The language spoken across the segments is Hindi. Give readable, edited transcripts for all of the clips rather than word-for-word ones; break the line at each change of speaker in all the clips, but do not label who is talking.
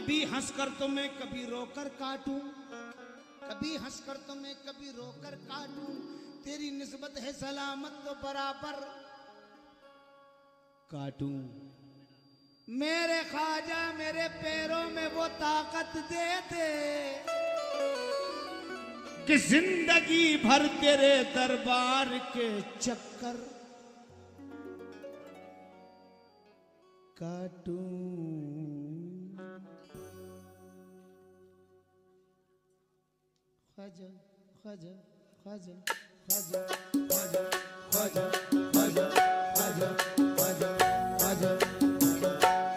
कभी हंसकर तो मैं कभी रोकर काटूं, कभी हंसकर तो मैं कभी रोकर काटूं, तेरी निस्बत है सलामत तो बराबर काटूं। मेरे ख्वाजा मेरे पैरों में वो ताकत दे दे कि जिंदगी भर तेरे दरबार के चक्कर काटूं। ख्वाजा ख्वाजा ख्वाजा ख्वाजा ख्वाजा ख्वाजा ख्वाजा ख्वाजा ख्वाजा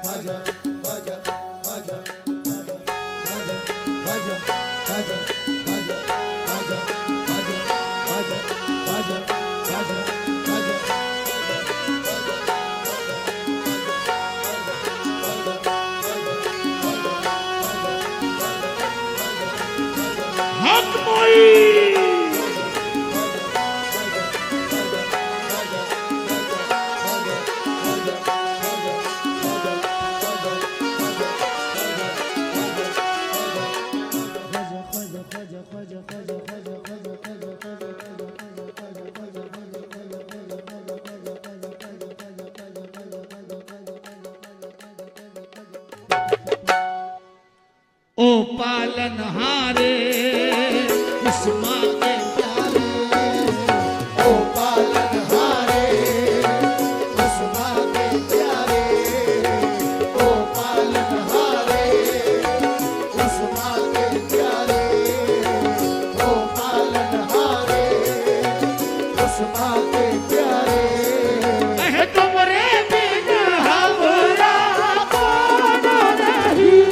ख्वाजा ख्वाजा ख्वाजा ख्वाजा ख्वाजा ख्वाजा ओ पालनहारे इस माँ के प्यारे, ओ पालनहारे इस माँ के प्यारे, ओ पालनहारे इस माँ के प्यारे, ओ पालनहारे इस माँ के प्यारे। तुमरे बिन हमरा कौन नहीं,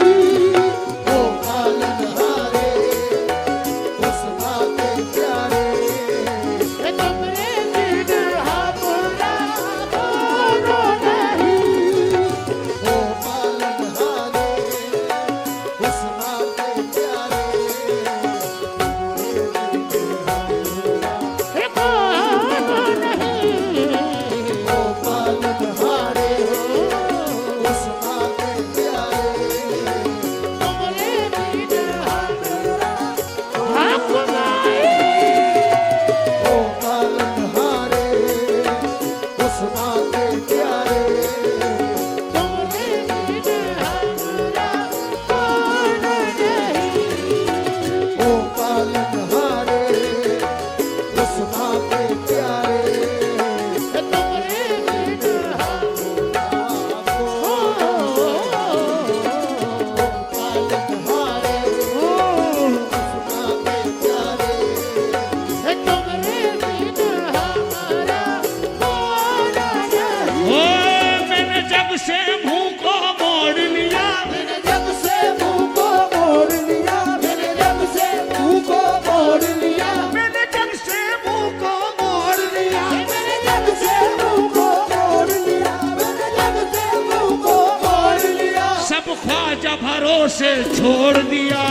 भरोसे छोड़ दिया।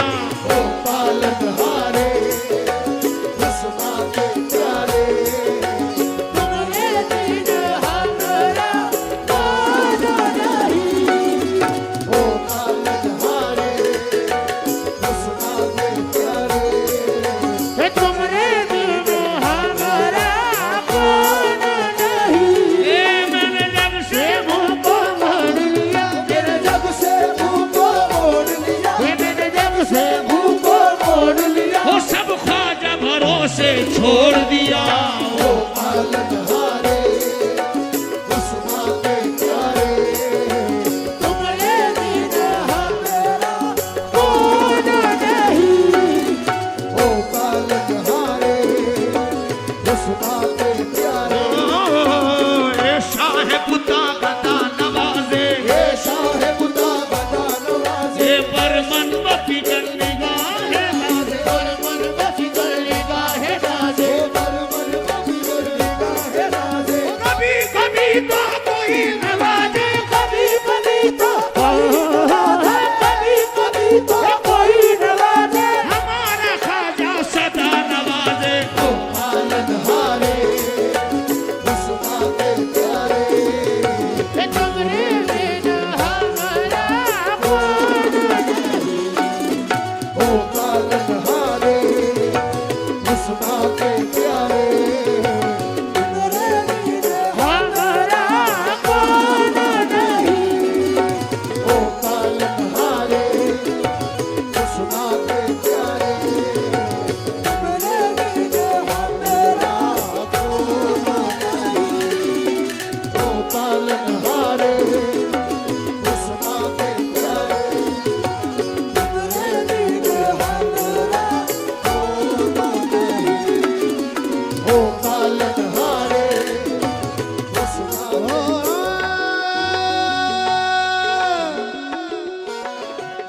ओ पालनहारे इस माँ के प्यारे, तुमरे बिन हमरा कौन नहीं, ओ पालनहारे इस माँ के प्यारे, तुमरे बिन हमरा कौन नहीं। मैंने जब से मुँह को मोड़ लिया, मेरे जब से से मुँह को मोड़ लिया, वो सब ख्वाजा भरोसे छोड़ दिया। ओ पालनहारे इस माँ के प्यारे, तुमरे बिन हमरा कौन नहीं, ओ पालनहारे इस माँ के प्यारे। ए शाह बुता बता नवाजे, ए शाह बुता बता नवाजे, पर मन बपी करने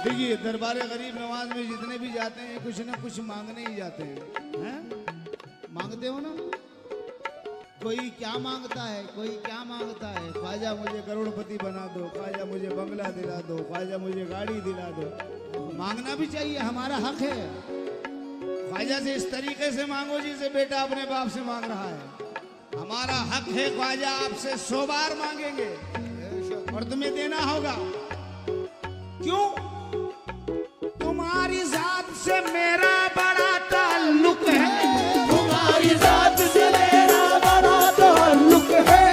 देखिए दरबार गरीब नवाज में जितने भी जाते हैं कुछ न कुछ मांगने ही जाते हैं? मांगते हो ना? कोई क्या मांगता है, कोई क्या मांगता है, ख्वाजा मुझे करोड़पति बना दो, ख्वाजा मुझे बंगला दिला दो, ख्वाजा मुझे गाड़ी दिला दो। मांगना भी चाहिए, हमारा हक है। ख्वाजा से इस तरीके से मांगो जैसे बेटा अपने बाप से मांग रहा है। हमारा हक है, ख्वाजा आपसे 100 बार मांगेंगे और तुम्हें देना होगा। क्यों? तुम्हारी जात से मेरा बड़ा ताल्लुक है,
तुम्हारी जात से मेरा बड़ा ताल्लुक है,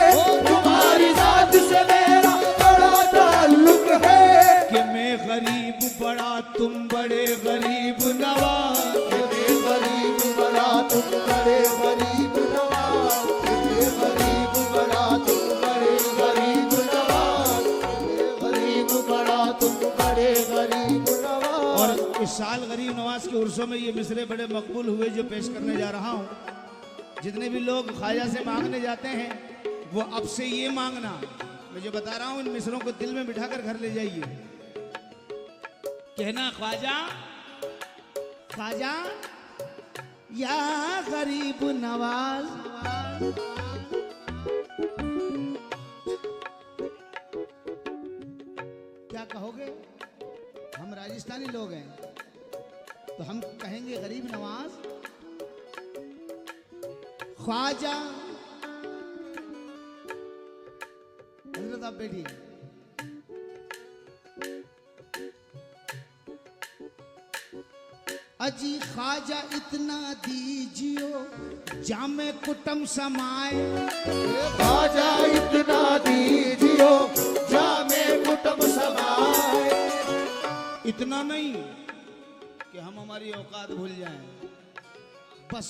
तुम्हारी जात से मेरा बड़ा ताल्लुक है।
कि मैं गरीब बड़ा तुम बड़े गरीब नवाज,
मैं गरीब बड़ा तुम बड़े गरीब नवाज, मैं गरीब बड़ा तुम बड़े गरीब नवाज, मैं गरीब बड़ा तुम बड़े गरीब नवाज।
और इस साल गरीब नवाज के उर्सों में ये मिसरे बड़े मकबूल हुए जो पेश करने जा रहा हूँ। जितने भी लोग ख्वाजा से मांगने जाते हैं वो अब से ये मांगना, मैं जो बता रहा हूँ इन मिसरों को दिल में बिठाकर घर ले जाइए। कहना ख्वाजा, ख्वाजा या गरीब नवाज, क्या कहोगे? हम राजस्थानी लोग हैं तो हम कहेंगे गरीब नवाज। ख्वाजा, हजरत आप बैठिए। अजी ख्वाजा इतना दीजियो जामे कुटुम समाए,
ख्वाजा इतना दीजियो जामे कुटुम समाए।
इतना नहीं कि हम हमारी औकात भूल जाएं, बस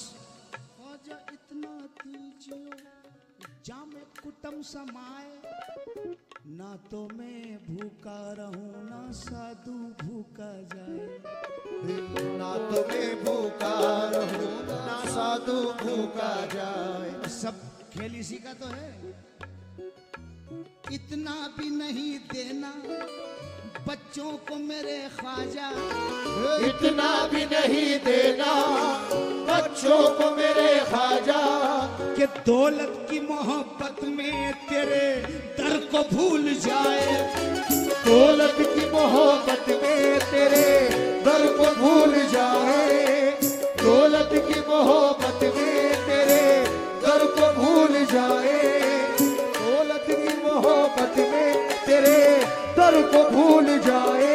ख्वाजा इतना दीजियो जामे कुटुम समाए, ना तो मैं भूखा रहूं ना साधु भूखा जाए,
ना तो मैं भूखा रहूं ना साधु भूखा जाए।
सब खेल इसी का तो है। इतना भी नहीं देना बच्चों को मेरे ख्वाजा,
इतना भी नहीं देना बच्चों को मेरे ख्वाजा,
कि दौलत की मोहब्बत में तेरे दर को भूल जाए,
दौलत की मोहब्बत में तेरे दर को भूल जाए, दौलत की मोहब्बत में तेरे दर को भूल जाए, दौलत की मोहब्बत में तेरे दर को भूल जाए।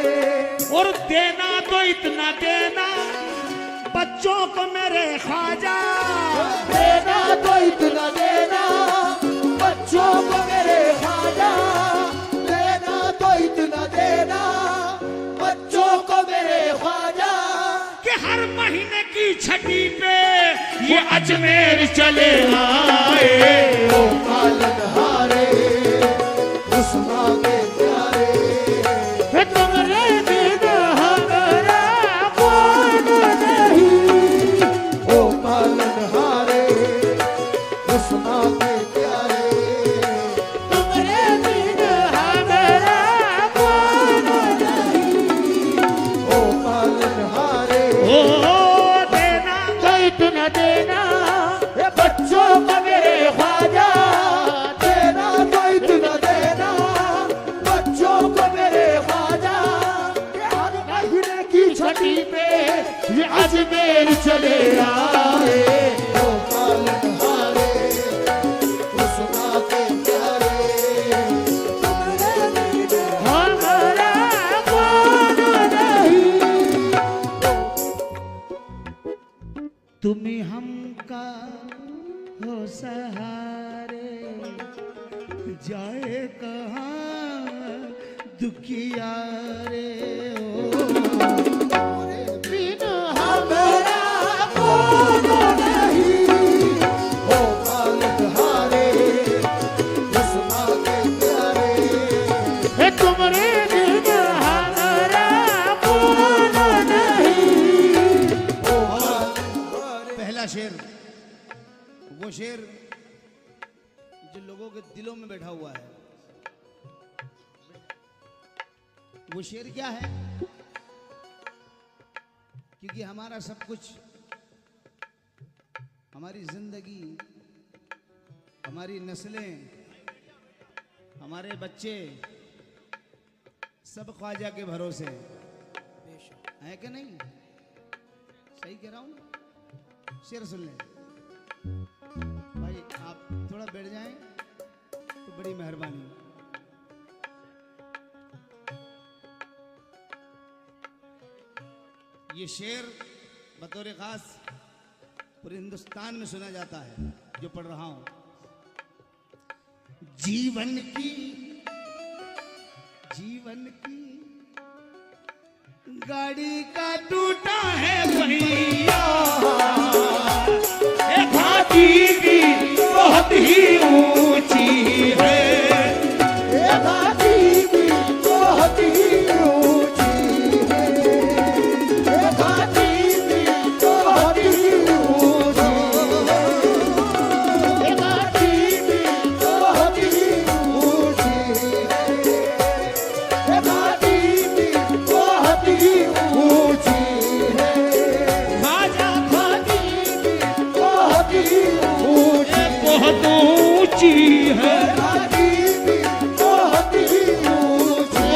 और देना तो इतना देना बच्चों को मेरे ख्वाजा,
देना तो इतना देना बच्चों को मेरे ख्वाजा, देना तो इतना देना बच्चों को मेरे ख्वाजा,
कि हर महीने की छठी पे
ये अजमेर चले आए, ओ पालनहारे उस्मा के प्यारे, तुमरे बिन हमारा कौन नहीं, ओ पालनहारे उस्मा के प्यारे, तुमरे बिन हमारा कौन नहीं, ओ पालनहारे।
देना
तो इतना देना बच्चों को मेरे ख्वाजा, देना तो इतना देना बच्चों को मेरे ख्वाजा, हर महीने की छठी पे ये अजमेर चले आए, ओ पालनहारे उस्मा के प्यारे, तुम्हारे बिन हमारा कौन नहीं।
तुम हमका हो सहारे, जाए कहाँ दुखिया रे
बिन हमारा कौन नहीं, ओ पालनहारे उस्मा के प्यारे, तुम्हारे बिन हमारा कौन नहीं, ओ
पहला शेर, वो शेर जो लोगों के दिलों में बैठा हुआ है, वो शेर क्या है? क्योंकि हमारा सब कुछ, हमारी जिंदगी, हमारी नस्लें, हमारे बच्चे सब ख्वाजा के भरोसे है कि नहीं? सही कह रहा हूं? शेर सुन ले भाई, आप थोड़ा बैठ जाएं तो बड़ी मेहरबानी। ये शेर बतौर खास पूरे हिंदुस्तान में सुना जाता है, जो पढ़ रहा हूं। जीवन की गाड़ी का टूटा है पहिया, घाटी भी बहुत ही ऊंची है,
घाटी भी बहुत ही ऊंची है, घाटी भी बहुत ही ऊंची है, घाटी भी बहुत ही ऊंची है, घाटी भी बहुत ही ऊंची है,
ख्वाजा
घाटी भी बहुत ही ऊंची
बहुत ऊंची है,
घाटी भी बहुत ही ऊंची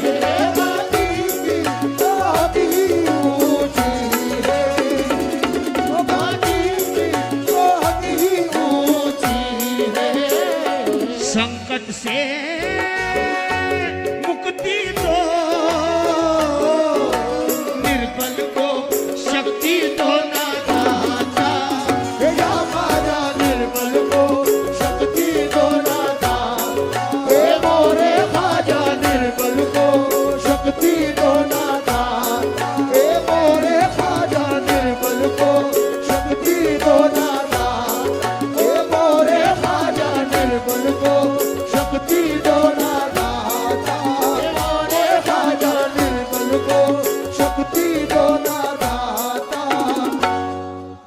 है, घाटी भी बहुत ही ऊंची है, घाटी भी बहुत ही ऊंची है।
संकट से मुक्ति दो, निर्बल को शक्ति दो ना दाता।
या ख्वाजा निर्बल को शक्ति दो नाता, हे मोरे ख्वाजा निर्बल को शक्ति दो नाता, हे मोरे ख्वाजा निर्बल को शक्ति दो नाता, हे मोरे ख्वाजा निर्बल को शक्ति दो नाता, हे मोरे ख्वाजा निर्बल को शक्ति दो नाता।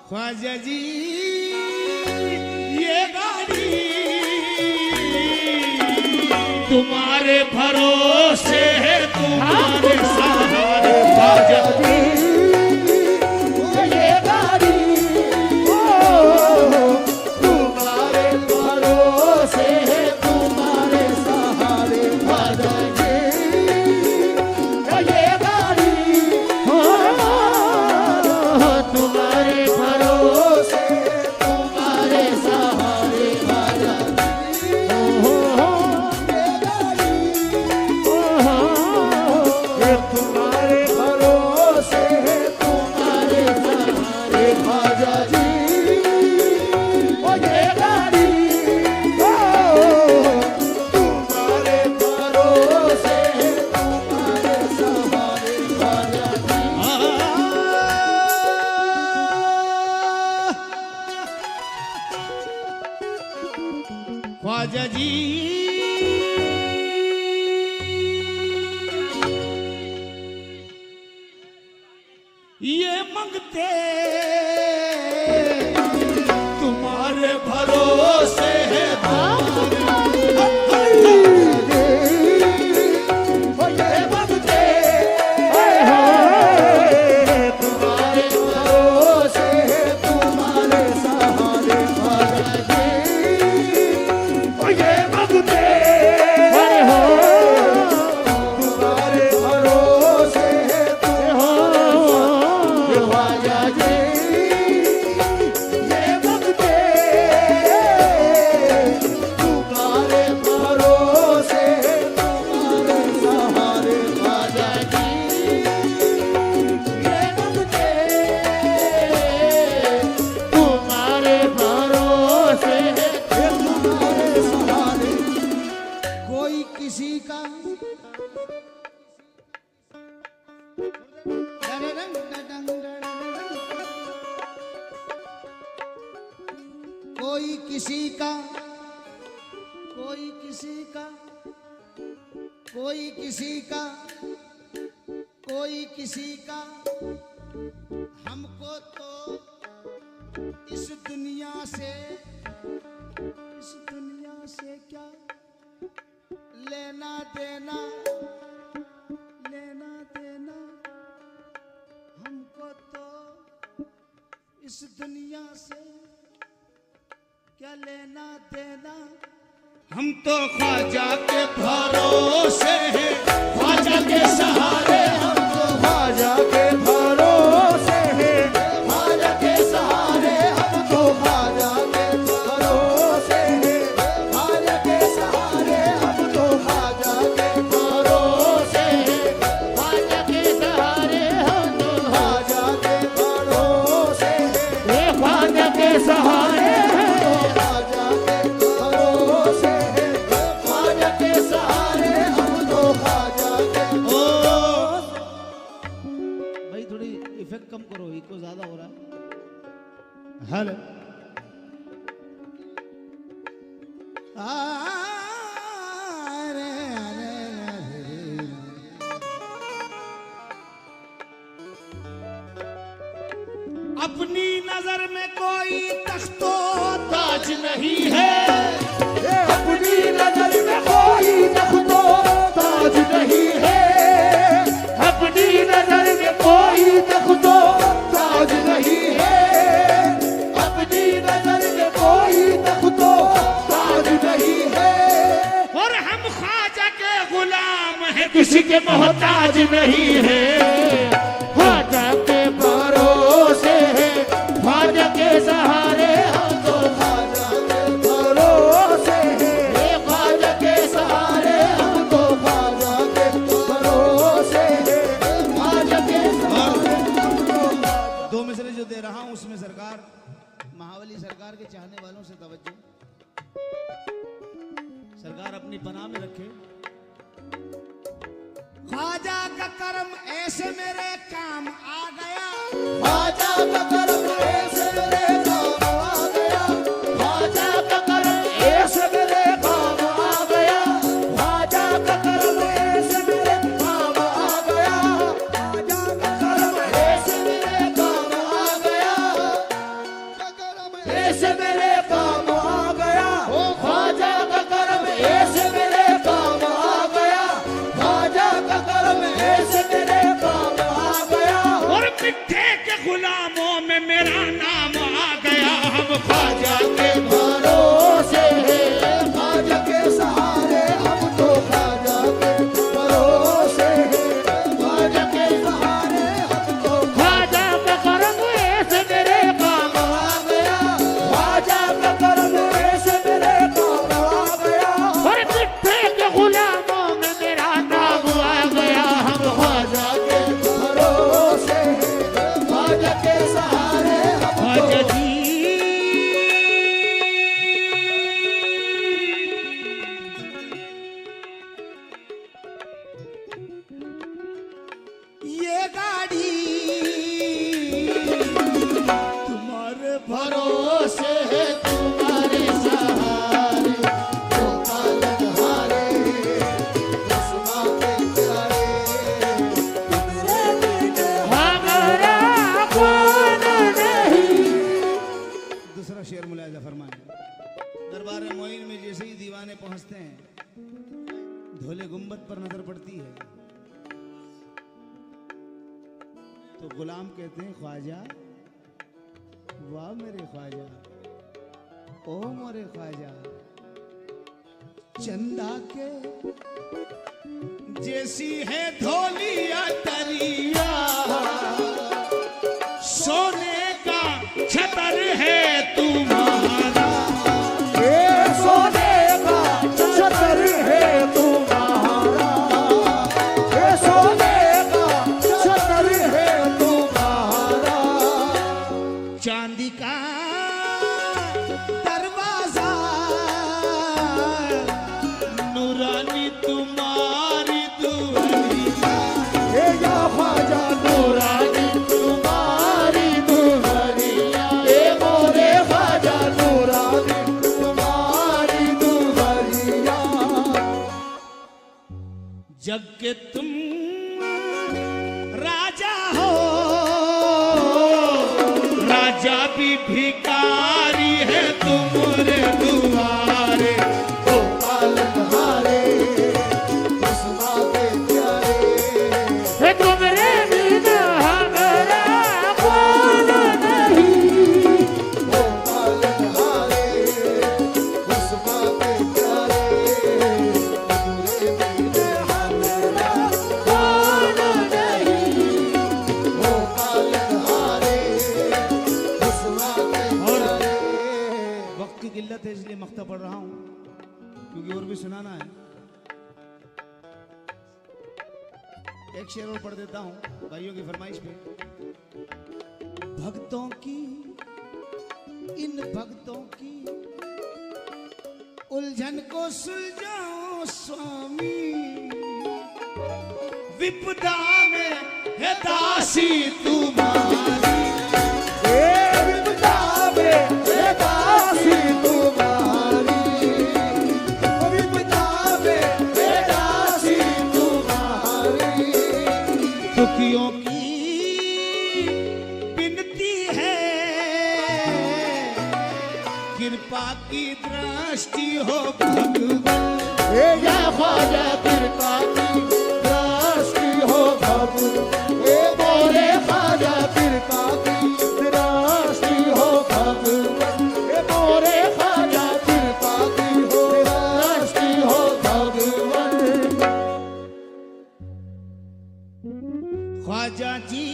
ख्वाजा जी ये गाड़ी तुम्हारे भरोसे है, तुम्हारे सहारे। ख्वाजा
ये गाड़ी तुम्हारे भरोसे है, तुम्हारे सहारे। ख्वाजा जी ये गाड़ी तुम्हारे भरोसे, तुम्हारे सहारे। ख्वाजा जी ये गाड़ी ये तुम्हारे भरोसे है, तुम्हारे सहारे। ख्वाजा जी ओ ये गाड़ी तुम्हारे भरोसे है, तुम्हारे सहारे। ख्वाजा जी
ख्वाजा जी ये मंगते तुम्हारे भरोसे है,
ओ ये भगते तुम्हारे भरोसे है, तुम्हारे सहारे। ख्वाजा जी ओ ये भगते तुम्हारे भरोसे है, तुम्हारे ख्वाजा जी ये भगते तुम्हारे भरोसे है, तुम्हारे सहारे। ख्वाजा जी ये भगते तुम्हारे भरोसे है, तुम्हारे सहारे।
कोई किसी का कोई किसी का, कोई किसी का, कोई किसी का, कोई किसी का, हमको तो इस दुनिया से क्या लेना देना, लेना देना इस दुनिया से क्या लेना देना, हम तो ख्वाजा के भरोसे हैं, ख्वाजा के सहारे हम तो
ख्वाजा के भरोसे हैं, ख्वाजा के सहारे हम तो ख्वाजा के भरोसे हैं, ख्वाजा के सहारे हम तो ख्वाजा के भरोसे हैं, ख्वाजा के सहारे हम तो ख्वाजा के भरोसे हैं, ख्वाजा के सहारे हम तो ख्वाजा के भरोसे हैं, ख्वाजा के सहारे हम तो ख्वाजा के
भाई थोड़ी इफेक्ट कम करो, इको ज्यादा हो रहा है। हेलो अपनी नजर में कोई तख्तो ताज नहीं है,
अपनी नजर में कोई तख्तो ताज नहीं है, अपनी नजर में कोई तख्तो ताज नहीं है, अपनी नजर में कोई तख्तो ताज नहीं है,
और हम ख्वाजा के गुलाम हैं,
किसी के मोहताज नहीं है, ख्वाजा के भरोसे है, ख्वाजा के सहारे हम तो ख्वाजा के भरोसे है, ख्वाजा के सहारे हम तो ख्वाजा के भरोसे है, ख्वाजा के सहारे हम तो।
दो मिसरे जो दे रहा हूं उसमें सरकार महावली सरकार के चाहने वालों से तवज्जो, सरकार अपनी पनाह में रखे। ख्वाजा का करम ऐसे मेरे काम आ गया,
ख्वाजा का करम ऐसे मेरे काम आ गया, ख्वाजा का करम ऐसे मेरे काम आ गया, ख्वाजा का करम ऐसे मेरे काम आ गया, ख्वाजा का करम ऐसे मेरे काम आ गया, ऐसे मेरे काम आ गया, ख्वाजा का करम ऐसे मेरे काम आ गया, ख्वाजा का करम ऐसे मेरे काम आ गया,
और मिठे के गुलामों में मेरा नाम आ गया। हम
ख्वाजा के भरोसे है, ख्वाजा के सहारे हम तो ख्वाजा के भरोसे है, ख्वाजा के सहारे हम तो ख्वाजा का करम ऐसे मेरे काम आ गया, ख्वाजा का करम ऐसे मेरे काम आ गया, और मिठे के गुलामों में मेरा नाम आ गया। हम ख्वाजा के भरोसे है, ख्वाजा के सहारे हम तो
ख्वाजा जी ये गाड़ी तुम्हारे
भरोसे है, तुम्हारे सहारे तो पालनहारे, दुश्मन के प्यारे, तुम्हारे बिना हमारा कौन नहीं।
दूसरा शेर मुलायजा फरमाए। दरबार मोइन में जैसे ही दीवाने पहुंचते हैं, धोले गुंबद पर नजर पड़ती है तो गुलाम कहते हैं ख्वाजा, वाह मेरे ख्वाजा, ओ मोरे ख्वाजा, चंदा के जैसी है धोलिया तरिया, सोने का छतर है तुम्हारा,
ये सोने का छतर है तुम्हारा, ये सोने का छतर है तुम्हारा,
चांदी का दरवाजा, नूरानी तुम्हारी दुआरिया,
ये या ख्वाजा नूरानी तुम्हारी दुआरिया, ये मोरे ख्वाजा नूरानी तुम्हारी दुआरिया,
जग के तुम राजा हो, राजा भी भिखारी है तुम्हारे दुआरे,
तो पालनहारे, दुश्मन के प्यारे, तुम्हारे बिना हमारा कौन नहीं।
सुनाना है। एक शेर और पढ़ देता हूं भाइयों की फरमाइश पे। भक्तों की, इन भक्तों की उलझन को सुलझाओ स्वामी, विपदा में है दासी तुम्हारी।
विपदा में है दासी तुम्हारी, विपदा में है दासी तुम्हारी।
दुखियों की विनती है, कृपा की दृष्टि हो भगवान।
या ख्वाजा कृपा की दृष्टि हो भगवान, मोरे ख्वाजा कृपा की दृष्टि हो भगवान, मोरे ख्वाजा कृपा की दृष्टि हो भगवान।
ख्वाजा जी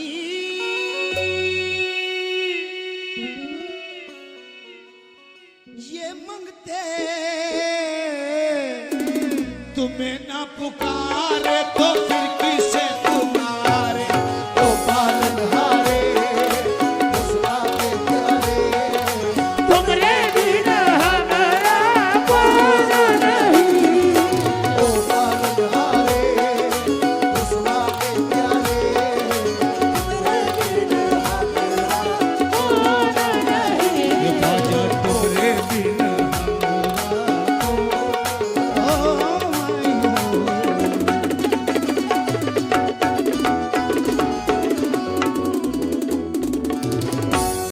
ये मंगते तुम्हें ना पुकारे तो